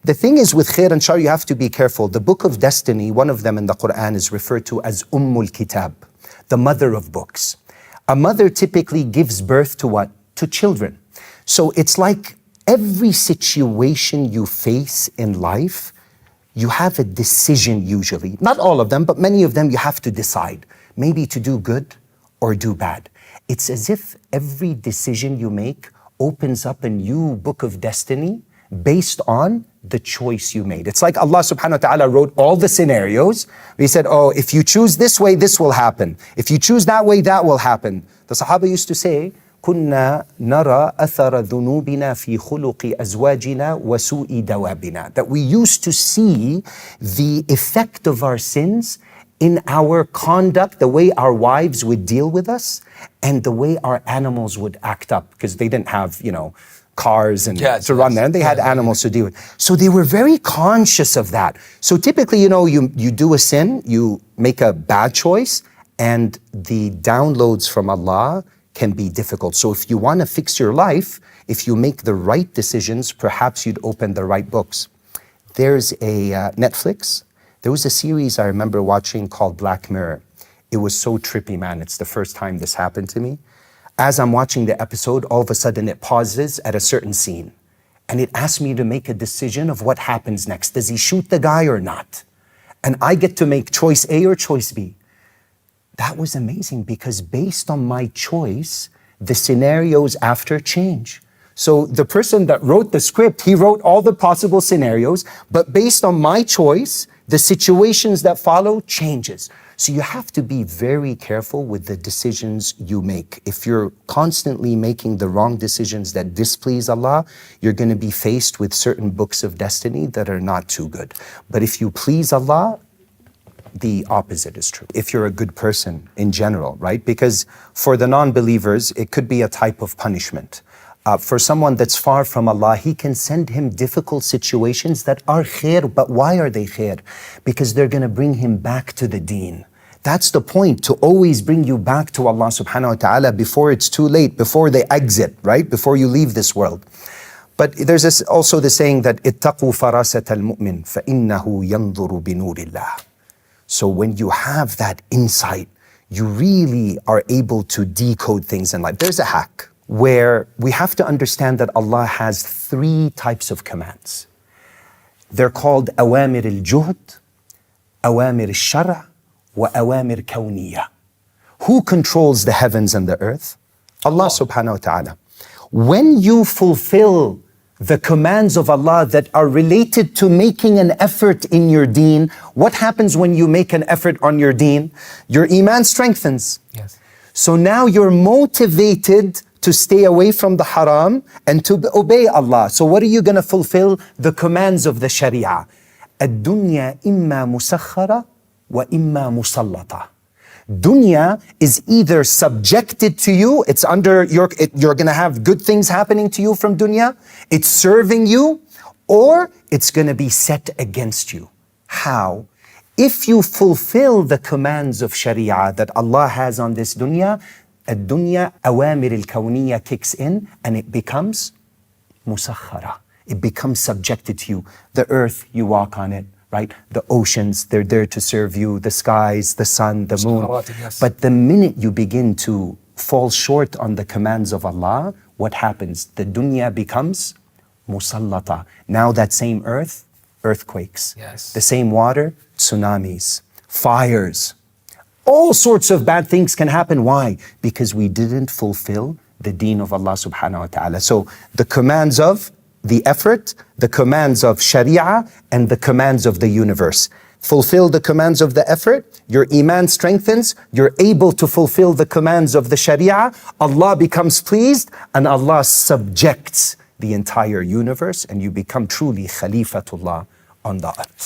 The thing is with Khair and Shar, you have to be careful. The book of destiny, one of them in the Quran is referred to as al-Kitab, the mother of books. A mother typically gives birth to what? To children. So it's like every situation you face in life, you have a decision usually. Not all of them, but many of them you have to decide. Maybe to do good or do bad. It's as if every decision you make opens up a new book of destiny based on the choice you made. It's like Allah subhanahu wa ta'ala wrote all the scenarios. He said, oh, if you choose this way, this will happen. If you choose that way, that will happen. The Sahaba used to say, كنا نرى أثر ذنوبنا في خلق أزواجنا وسوء دوابنا. That we used to see the effect of our sins in our conduct, the way our wives would deal with us, and the way our animals would act up, because they didn't have, cars and to run there, and they had animals to deal with. So they were very conscious of that. So typically, you do a sin, you make a bad choice, and the downloads from Allah can be difficult. So if you want to fix your life, if you make the right decisions, perhaps you'd open the right books. There's a Netflix. There was a series I remember watching called Black Mirror. It was so trippy, man. It's the first time this happened to me. As I'm watching the episode, all of a sudden it pauses at a certain scene. And it asks me to make a decision of what happens next. Does he shoot the guy or not? And I get to make choice A or choice B. That was amazing because based on my choice, the scenarios after change. So the person that wrote the script, he wrote all the possible scenarios, but based on my choice, the situations that follow changes. So you have to be very careful with the decisions you make. If you're constantly making the wrong decisions that displease Allah, you're going to be faced with certain books of destiny that are not too good. But if you please Allah, the opposite is true. If you're a good person in general, right? Because for the non-believers, it could be a type of punishment. For someone that's far from Allah, He can send him difficult situations that are khair. But why are they khair? Because they're going to bring him back to the deen. That's the point, to always bring you back to Allah subhanahu wa ta'ala before it's too late, before they exit, right? Before you leave this world. But there's also the saying that اتقوا فراسة المؤمن فإنه ينظر بنور الله. So when you have that insight, you really are able to decode things in life. There's a hack where we have to understand that Allah has 3 types of commands. They're called Awamir al-Juhd, Awamir al-Shar', wa Awamir Kawniyah. Who controls the heavens and the earth? Allah subhanahu wa ta'ala. When you fulfill the commands of Allah that are related to making an effort in your deen, what happens when you make an effort on your deen? Your Iman strengthens. Yes. So now you're motivated to stay away from the haram and to obey Allah. So what are you going to fulfill? The commands of the Shari'ah. Dunya imma Musakhkhara wa imma musallata. Dunya is either subjected to you, it's under you're going to have good things happening to you from dunya, it's serving you, or it's going to be set against you. How? If you fulfill the commands of Shari'ah that Allah has on this dunya, Dunya Awamir al-Kawniyah kicks in and it becomes Musakhkhara. It becomes subjected to you. The earth, you walk on it, right? The oceans, they're there to serve you. The skies, the sun, the moon. Yes. But the minute you begin to fall short on the commands of Allah, what happens? The dunya becomes musallata. Now that same earth, earthquakes. Yes. The same water, tsunamis, fires. All sorts of bad things can happen. Why? Because we didn't fulfill the deen of Allah subhanahu wa ta'ala. So the commands of the effort, the commands of Shari'ah, and the commands of the universe. Fulfill the commands of the effort, your Iman strengthens, you're able to fulfill the commands of the Shari'ah, Allah becomes pleased, and Allah subjects the entire universe, and you become truly Khalifatullah on the earth.